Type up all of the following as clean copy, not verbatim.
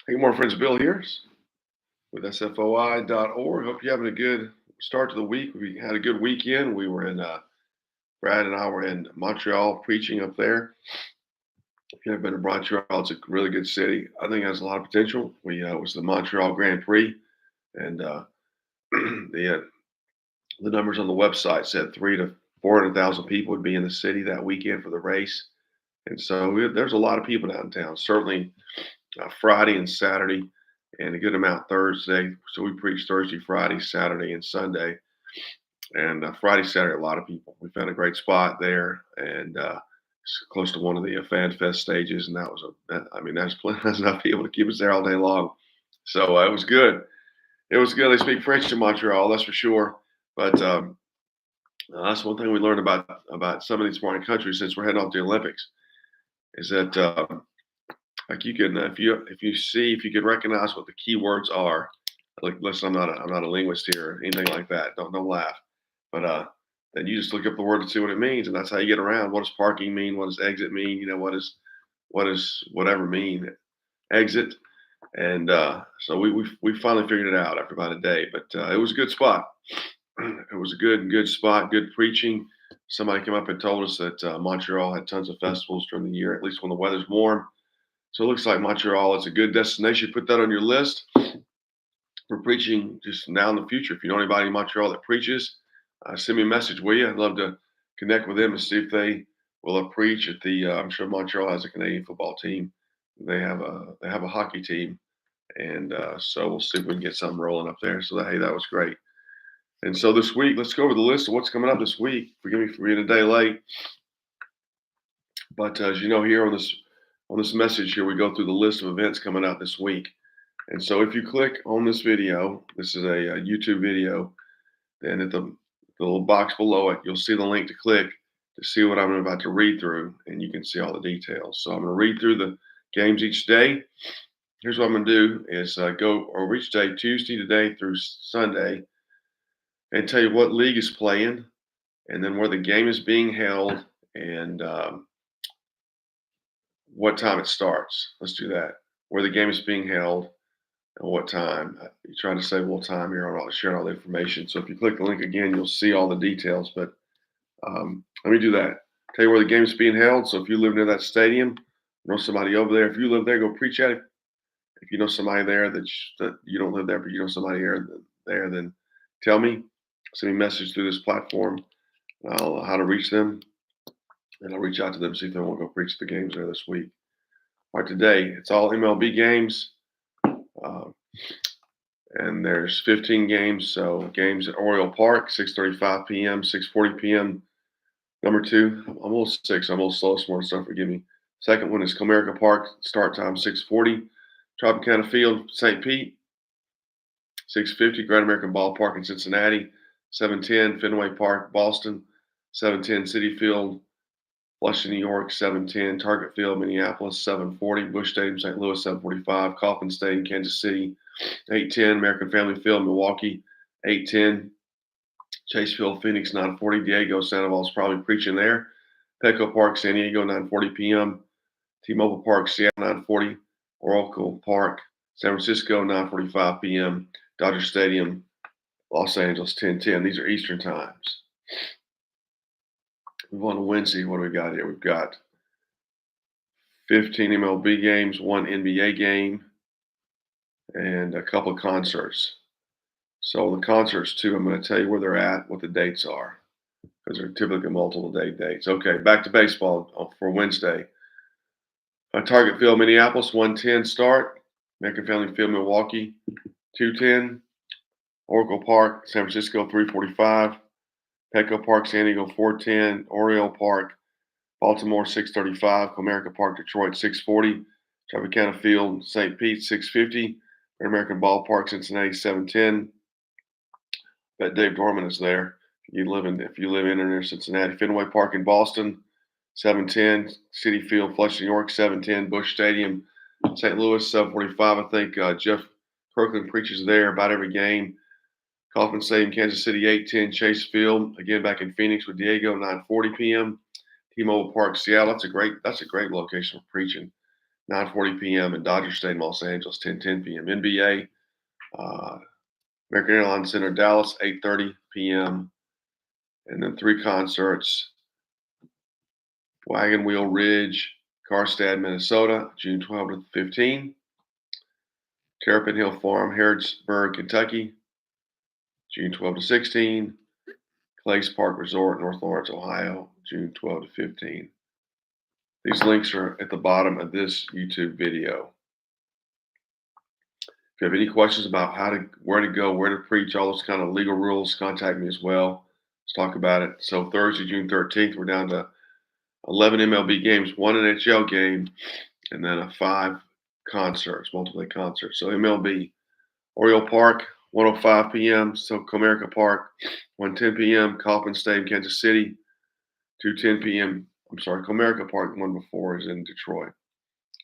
Hey, more friends, Bill here with SFOI.org. Hope you're having a good start to the week. We had a good weekend. Brad and I were in Montreal preaching up there. If you've ever been to Montreal, it's a really good city. I think it has a lot of potential. It was the Montreal Grand Prix, and the numbers on the website said 3 to 400,000 people would be in the city that weekend for the race. And so there's a lot of people downtown. Certainly Friday and Saturday, and a good amount Thursday. So we preach Thursday, Friday, Saturday, and Sunday. And Friday, Saturday, a lot of people. We found a great spot there, and it's close to one of the Fan Fest stages, and that's enough people to keep us there all day long. So it was good. It was good. They speak French in Montreal, that's for sure. But that's one thing we learned about some of these foreign countries since we're heading off to the Olympics is that like you can if you can recognize what the key words are. Like, listen, I'm not a linguist here or anything like that. Don't laugh. But then you just look up the word and see what it means, and that's how you get around. What does parking mean? What does exit mean? What does whatever mean? Exit. And so we finally figured it out after about a day. But it was a good spot. It was a good spot. Good preaching. Somebody came up and told us that Montreal had tons of festivals during the year, at least when the weather's warm. So it looks like Montreal is a good destination. Put that on your list for preaching just now in the future. If you know anybody in Montreal that preaches, send me a message, will you? I'd love to connect with them and see if they will preach at the. I'm sure Montreal has a Canadian football team. They have a hockey team, and so we'll see if we can get something rolling up there. So that was great. And so this week, let's go over the list of what's coming up this week. Forgive me for being a day late, but as you know, here on this message here, we go through the list of events coming out this week. And so if you click on this video, this is a YouTube video, then at the little box below it, you'll see the link to click to see what I'm about to read through, and you can see all the details. So I'm going to read through the games each day. Here's what I'm going to do is go over each day, Tuesday today through Sunday, and tell you what league is playing, and then where the game is being held, and what time it starts. Let's do that. Where the game is being held, and what time. You're trying to save a little time here on sharing all the information. So if you click the link again, you'll see all the details. But let me do that. Tell you where the game is being held. So if you live near that stadium, know somebody over there. If you live there, go preach at it. If you know somebody there that you don't live there, but you know somebody there, then tell me. Send me a message through this platform. How to reach them, and I'll reach out to them, see if they want to go preach the games there this week. All right, today it's all MLB games. And there's 15 games. So games at Oriole Park, 6:35 p.m., 6:40 p.m. Number two, I'm a little sick, so I'm a little slow this morning, so forgive me. Second one is Comerica Park, start time 6:40. Tropicana Field, St. Pete, 6:50. Great American Ballpark in Cincinnati, 7:10. Fenway Park, Boston, 7:10. Citi Field, Flushing, New York, 7:10. Target Field, Minneapolis, 7:40. Busch Stadium, St. Louis, 7:45. Kauffman Stadium, Kansas City, 8:10. American Family Field, Milwaukee, 8:10. Chase Field, Phoenix, 9:40. Diego Sandoval's probably preaching there. Petco Park, San Diego, 9:40 p.m. T-Mobile Park, Seattle, 9:40. Oracle Park, San Francisco, 9:45 p.m. Dodger Stadium, Los Angeles, 10:10. These are Eastern times. Move on to Wednesday. What do we got here? We've got 15 MLB games, one NBA game, and a couple of concerts. So the concerts too, I'm going to tell you where they're at, what the dates are, because they're typically multiple day dates. Okay, back to baseball for Wednesday. Target Field, Minneapolis, 1:10 start. American Family Field, Milwaukee, 2:10. Oracle Park, San Francisco, 3:45. Petco Park, San Diego, 4:10. Oriole Park, Baltimore, 6:35. Comerica Park, Detroit, 6:40. Tropicana Field, St. Pete, 6:50. American Ballpark, Cincinnati, 7:10. Bet Dave Dorman is there. If you live in or near Cincinnati. Fenway Park in Boston, 7:10. Citi Field, Flushing, New York, 7:10. Busch Stadium, St. Louis, 7:45. I think Jeff Kirkland preaches there about every game. Kauffman Stadium, Kansas City, 8:10. Chase Field, again back in Phoenix with Diego, 9:40 p.m. T-Mobile Park, Seattle. That's a great location for preaching. 9:40 p.m. and Dodger Stadium, Los Angeles, 10:10 p.m. NBA, uh, American Airlines Center, Dallas, 8:30 p.m. And then 3 concerts: Wagon Wheel Ridge, Karstad, Minnesota, June 12 to 15. Terrapin Hill Farm, Harrodsburg, Kentucky, June 12 to 16. Clays Park Resort, North Lawrence, Ohio, June 12 to 15. These links are at the bottom of this YouTube video. If you have any questions about where to go, where to preach, all those kind of legal rules, contact me as well. Let's talk about it. So Thursday, June 13th, we're down to 11 MLB games, 1 NHL game, and then 5 concerts, multiple concerts. So MLB, Oriole Park, 1:05 p.m. So Comerica Park, 1:10 p.m. Kauffman Stadium, Kansas City, 2:10 p.m. I'm sorry, Comerica Park, the one before is in Detroit.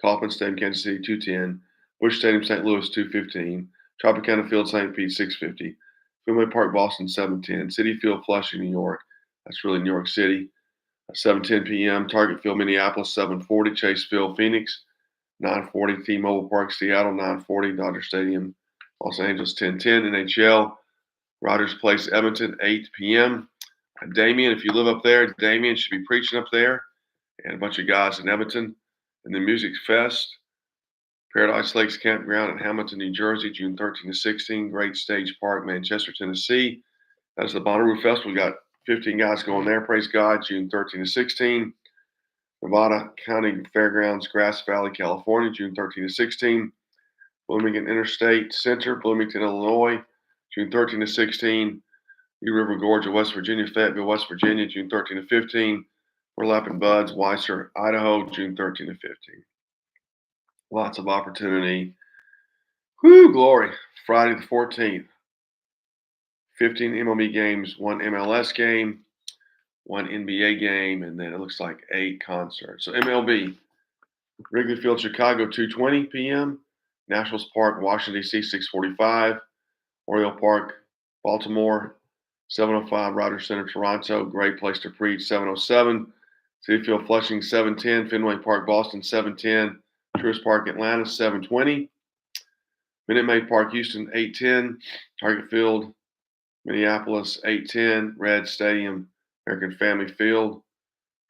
Kauffman Stadium, Kansas City, 2:10. Busch Stadium, St. Louis, 2:15. Tropicana Field, St. Pete, 6:50. Fenway Park, Boston, 7:10. Citi Field, Flushing, New York. That's really New York City. 7:10 p.m. Target Field, Minneapolis, 7:40. Chase Field, Phoenix, 9:40. T-Mobile Park, Seattle, 9:40. Dodger Stadium, Los Angeles, 10:10. NHL, Rogers Place, Edmonton, 8 p.m. Damien, if you live up there, Damien should be preaching up there, and a bunch of guys in Edmonton. And the Music Fest, Paradise Lakes Campground in Hamilton, New Jersey, June 13 to 16. Great Stage Park, Manchester, Tennessee. That's the Bonnaroo Festival. We got 15 guys going there. Praise God, June 13 to 16. Nevada County Fairgrounds, Grass Valley, California, June 13 to 16. Bloomington Interstate Center, Bloomington, Illinois, June 13 to 16. New River Gorge of West Virginia, Fayetteville, West Virginia, June 13 to 15. Burlap Buds, Weiser, Idaho, June 13 to 15. Lots of opportunity. Whoo, glory. Friday the 14th. 15 MLB games, 1 MLS game, 1 NBA game, and then it looks like 8 concerts. So MLB, Wrigley Field, Chicago, 2:20 p.m. Nationals Park, Washington, D.C., 6:45. Oriole Park, Baltimore, 7:05. Rogers Center, Toronto, great place to preach, 7:07. Citi Field, Flushing, 7:10. Fenway Park, Boston, 7:10. Truist Park, Atlanta, 7:20. Minute Maid Park, Houston, 8:10. Target Field, Minneapolis, 8:10. Red Stadium, American Family Field.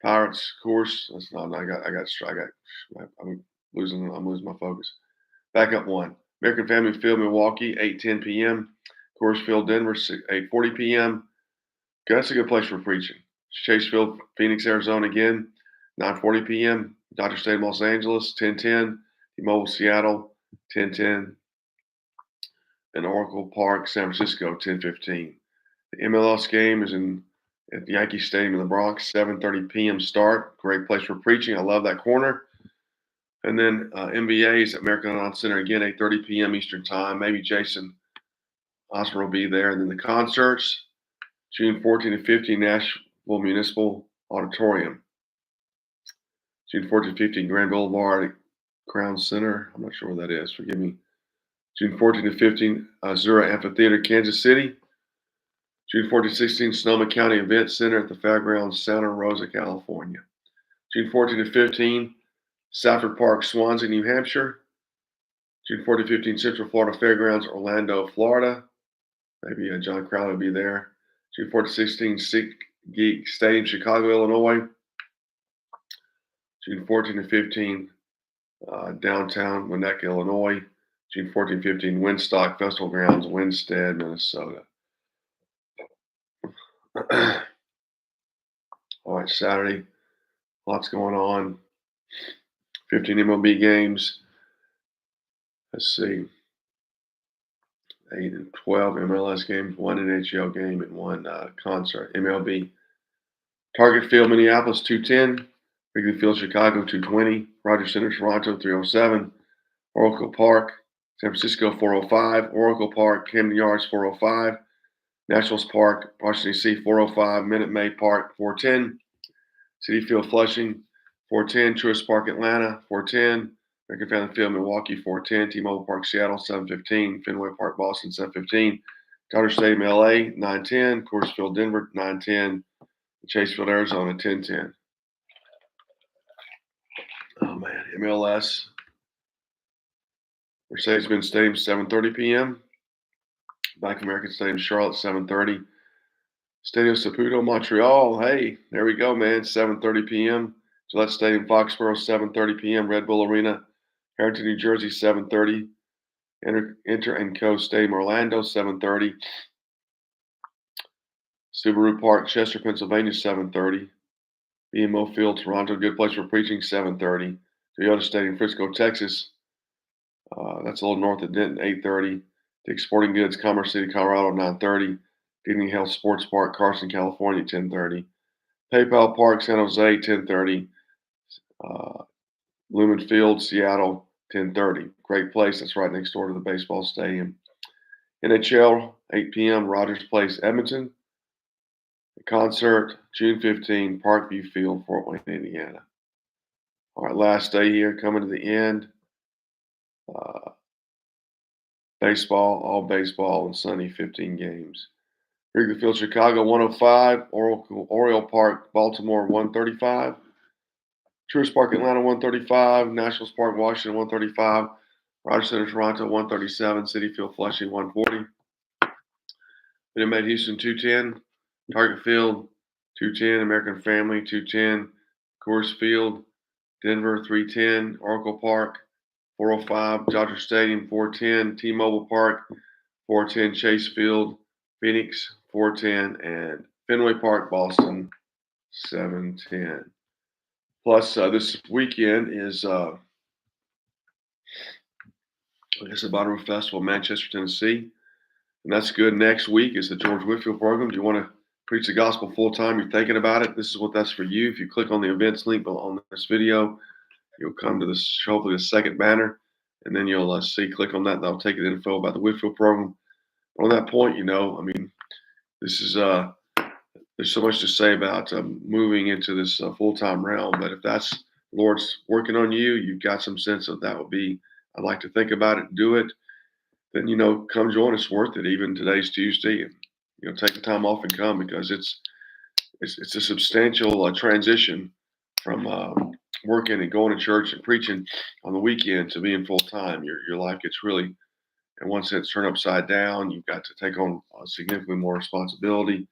Pirates course. That's not. I'm losing my focus. Back up one. American Family Field, Milwaukee, 8:10 p.m. Coors Field, Denver, 8:40 p.m. That's a good place for preaching. Chase Field, Phoenix, Arizona again, 9:40 p.m. Dodger Stadium, Los Angeles, 10:10. T-Mobile, Seattle, 10:10. And Oracle Park, San Francisco, 10:15. The MLS game is at the Yankee Stadium in the Bronx, 7:30 p.m. start. Great place for preaching. I love that corner. And then NBA is at American Airlines Center again, 8:30 p.m. Eastern Time. Maybe Jason Osmer will be there. And then the concerts, June 14 to 15, Nashville Municipal Auditorium. June 14 to 15, Grand Boulevard Crown Center. I'm not sure where that is. Forgive me. June 14 to 15, Azura Amphitheater, Kansas City. June 14 to 16, Sonoma County Event Center at the Fairgrounds, Santa Rosa, California. June 14 to 15, Safford Park, Swansea, New Hampshire. June 14 to 15, Central Florida Fairgrounds, Orlando, Florida. Maybe John Crowley will be there. June 14 to 16, SeatGeek Stadium, Chicago, Illinois. June 14 to 15, downtown Winnetka, Illinois. June 14 to 15, Winstock Festival Grounds, Winstead, Minnesota. All right, Saturday, lots going on. 15 MLB games. Let's see. 8 and 12 MLS games, 1 NHL game, and 1 concert. MLB. Target Field, Minneapolis, 2:10. Wrigley Field, Chicago, 2:20. Rogers Center, Toronto, 3:07. Oracle Park, San Francisco, 4:05. Oracle Park, Camden Yards, 4:05. Nationals Park, Washington, D.C., 4:05. Minute Maid Park, 4:10. Citi Field, Flushing, 4:10. Truist Park, Atlanta, 4:10. American Family Field, Milwaukee, 4:10. T-Mobile Park, Seattle, 7:15. Fenway Park, Boston, 7:15. Dodger Stadium, LA, 9:10. Coors Field, Denver, 9:10. Chase Field, Arizona, 10:10. Oh man, MLS. Mercedes-Benz Stadium, 7:30 p.m. Bank of America Stadium, Charlotte, 7:30. Stadio Saputo, Montreal. Hey, there we go, man. 7:30 p.m. Gillette Stadium, Foxborough, 7:30 p.m. Red Bull Arena, Harrington, New Jersey, 7:30. Inter and Co. Stadium, Orlando, 7:30. Subaru Park, Chester, Pennsylvania, 7:30. BMO Field, Toronto, good place for preaching, 7:30. Toyota Stadium, Frisco, Texas. That's a little north of Denton, 8:30. Dick's Sporting Goods, Commerce City, Colorado, 9:30. Dignity Health Sports Park, Carson, California, 10:30. PayPal Park, San Jose, 10:30. Lumen Field, Seattle, 10:30. Great place. That's right next door to the baseball stadium. NHL, 8 p.m. Rogers Place, Edmonton. The concert, June 15, Parkview Field, Fort Wayne, Indiana. All right, last day here, coming to the end. All baseball, and sunny, 15 games. Wrigley Field, Chicago, 105. Oriole Park, Baltimore, 135. Truist Park, Atlanta, 135. Nationals Park, Washington, 135. Rogers Center, Toronto, 137. Citi Field, Flushing, 140. Minute Maid, Houston, 210. Target Field, 210. American Family, 210. Coors Field, Denver, 310. Oracle Park, 405. Dodger Stadium, 410. T-Mobile Park, 410. Chase Field, Phoenix, 410. And Fenway Park, Boston, 710. Plus, this weekend is, I guess, the Bonnaroo Festival, Manchester, Tennessee. And that's good. Next week is the George Whitfield program. Do you want to preach the gospel full time? You're thinking about it. This is what that's for you. If you click on the events link on this video, you'll come to this, hopefully the second banner, and then you'll click on that. That'll take you to info about the Whitfield program. But on that point, this is, there's so much to say about moving into this full-time realm. But if that's the Lord's working on you, you've got some sense of that would be, I'd like to think about it, do it. Then, come join us. Worth it. Even today's Tuesday, and, take the time off and come, because it's a substantial transition from working and going to church and preaching on the weekend to being full time. Your life gets really, in one sense, turned upside down. You've got to take on significantly more responsibility,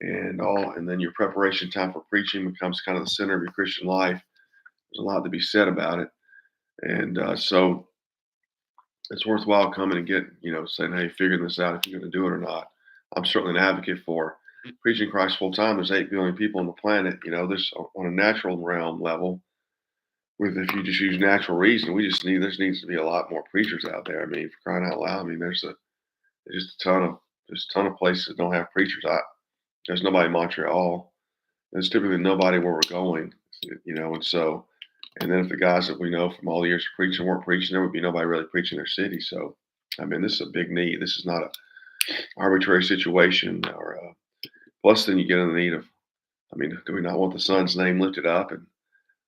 and then your preparation time for preaching becomes kind of the center of your Christian life. There's a lot to be said about it, and so it's worthwhile coming and saying, hey, figuring this out if you're going to do it or not. I'm certainly an advocate for preaching Christ full time. There's 8 billion people on the planet. There's on a natural realm level. If you just use natural reason, there needs to be a lot more preachers out there. I mean, for crying out loud, there's just a ton of places that don't have preachers. There's nobody in Montreal. There's typically nobody where we're going, and then if the guys that we know from all the years of preaching weren't preaching, there would be nobody really preaching their city. So, this is a big need. This is not a arbitrary situation. Plus, then you get in the need of, do we not want the Son's name lifted up and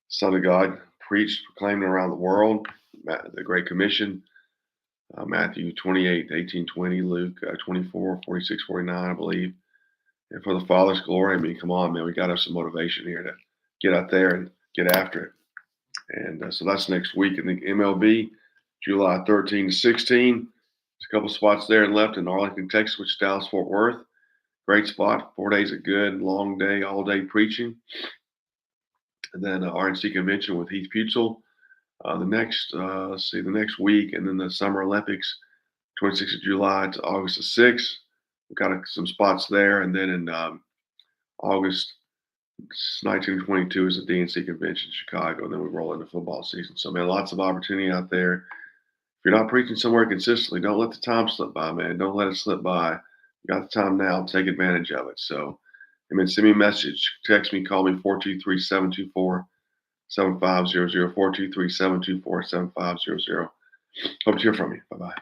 Son of God preached, proclaimed around the world? The Great Commission, Matthew 28, 18, 20, Luke 24, 46, 49, I believe. And for the Father's glory, come on, man, we got to have some motivation here to get out there and get after it. And so that's next week in the MLB, July 13 to 16. There's a couple spots there and left in Arlington, Texas, which is Dallas, Fort Worth. Great spot. 4 days of good, long day, all day preaching. And then RNC convention with Heath Putzel. The next week, and then the Summer Olympics, 26th of July to August the 6th. We've got some spots there. And then in August 1922 is the DNC convention in Chicago, and then we roll into football season. So, man, lots of opportunity out there. If you're not preaching somewhere consistently, don't let the time slip by, man. Don't let it slip by. You got the time now. Take advantage of it. So, send me a message. Text me, call me, 423-724-7500, 423-724-7500. Hope to hear from you. Bye-bye.